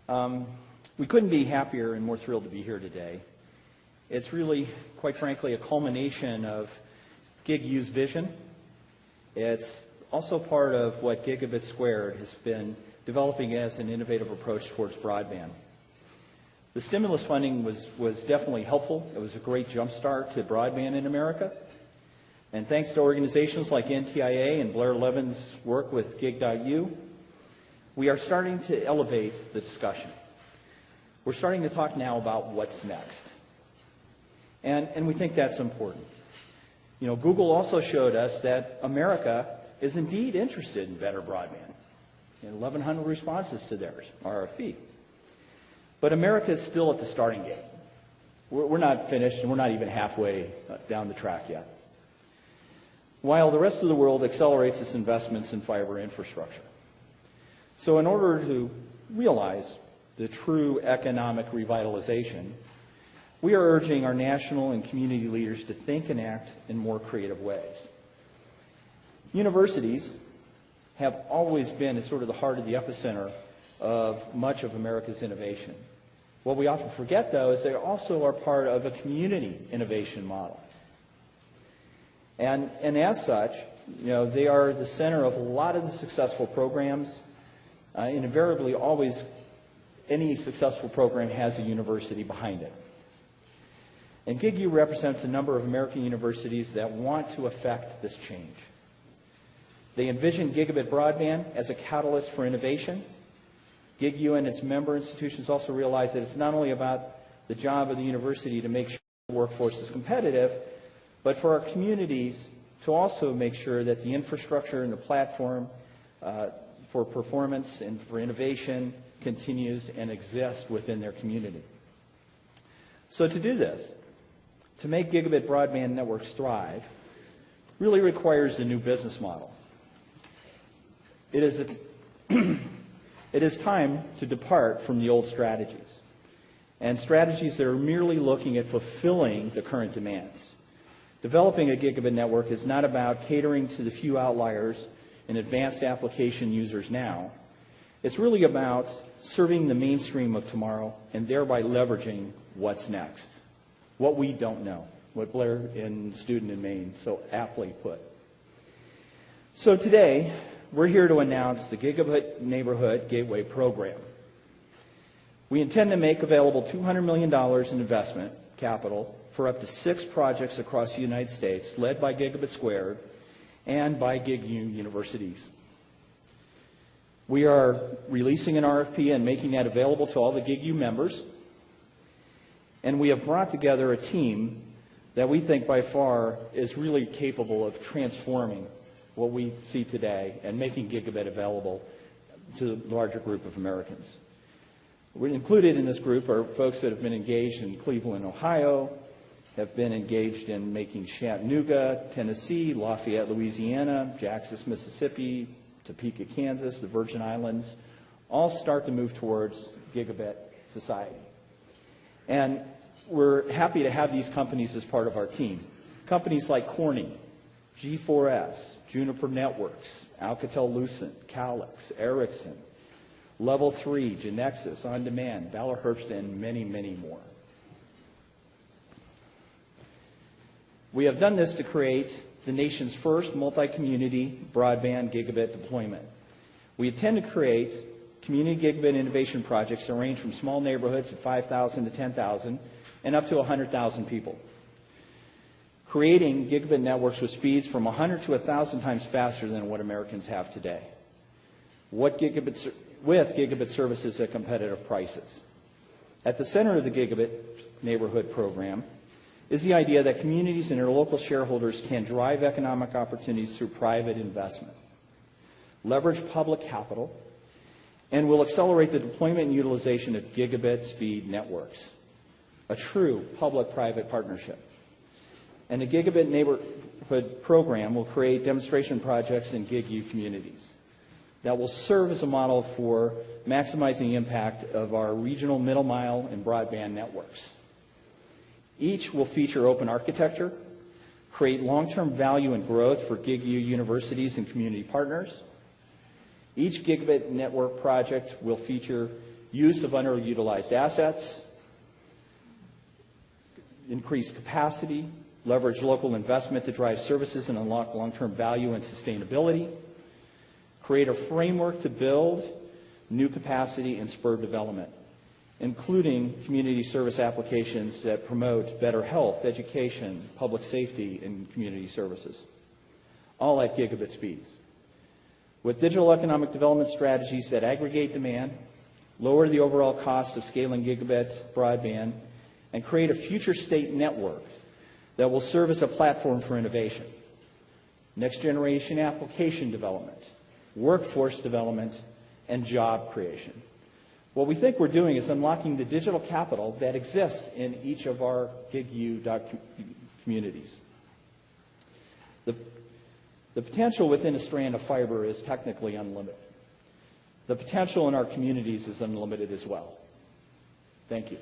We couldn't be happier and more thrilled to be here today. It's really, quite frankly, a culmination of Gig.U's vision. It's also part of what Gigabit Squared has been developing as an innovative approach towards broadband. The stimulus funding was definitely helpful. It was a great jumpstart to broadband in America. And thanks to organizations like NTIA and Blair Levin's work with Gig.U, we are starting to elevate the discussion. We're starting to talk now about what's next. And we think that's important. You know, Google also showed us that America is indeed interested in better broadband. 1,100 responses to theirs, RFP. But America is still at the starting gate. We're not finished, and we're not even halfway down the track yet. While the rest of the world accelerates its investments in fiber infrastructure. So in order to realize the true economic revitalization, we are urging our national and community leaders to think and act in more creative ways. Universities have always been at sort of the heart of the epicenter of much of America's innovation. What we often forget, though, is they also are part of a community innovation model. And as such, you know, they are the center of a lot of the successful programs. And invariably, always, any successful program has a university behind it. And Gig.U represents a number of American universities that want to affect this change. They envision gigabit broadband as a catalyst for innovation. Gig.U and its member institutions also realize that it's not only about the job of the university to make sure the workforce is competitive, but for our communities to also make sure that the infrastructure and the platform for performance and for innovation continues and exists within their community. So to do this, to make gigabit broadband networks thrive, really requires a new business model. It is time to depart from the old strategies, and strategies that are merely looking at fulfilling the current demands. Developing a gigabit network is not about catering to the few outliers and advanced application users now. It's really about serving the mainstream of tomorrow and thereby leveraging what's next, what we don't know, what Blair and student in Maine so aptly put. So today, we're here to announce the Gigabit Neighborhood Gateway Program. We intend to make available $200 million in investment capital for up to 6 projects across the United States, led by Gigabit Squared and by Gig.U universities. We are releasing an RFP and making that available to all the Gig.U members. And we have brought together a team that we think by far is really capable of transforming what we see today and making gigabit available to the larger group of Americans. We're included in this group are folks that have been engaged in Cleveland, Ohio, have been engaged in making Chattanooga, Tennessee, Lafayette, Louisiana, Jackson, Mississippi, Topeka, Kansas, the Virgin Islands, all start to move towards gigabit society. And we're happy to have these companies as part of our team. Companies like Corning, G4S, Juniper Networks, Alcatel-Lucent, Calix, Ericsson, Level 3, Genexus, On Demand, Valor Herbst, and many, many more. We have done this to create the nation's first multi-community broadband gigabit deployment. We intend to create community gigabit innovation projects that range from small neighborhoods of 5,000 to 10,000 and up to 100,000 people. Creating gigabit networks with speeds from 100 to 1,000 times faster than what Americans have today. With gigabit services at competitive prices. At the center of the Gigabit Neighborhood Program is the idea that communities and their local shareholders can drive economic opportunities through private investment, leverage public capital, and will accelerate the deployment and utilization of gigabit speed networks, a true public-private partnership. And the Gigabit Neighborhood Program will create demonstration projects in Gig.U communities that will serve as a model for maximizing the impact of our regional middle mile and broadband networks. Each will feature open architecture, create long-term value and growth for Gig.U universities and community partners. Each gigabit network project will feature use of underutilized assets, increase capacity, leverage local investment to drive services and unlock long-term value and sustainability, create a framework to build new capacity and spur development, including community service applications that promote better health, education, public safety, and community services, all at gigabit speeds. With digital economic development strategies that aggregate demand, lower the overall cost of scaling gigabit broadband, and create a future state network that will serve as a platform for innovation, next generation application development, workforce development, and job creation. What we think we're doing is unlocking the digital capital that exists in each of our Gig.U communities. The potential within a strand of fiber is technically unlimited. The potential in our communities is unlimited as well. Thank you.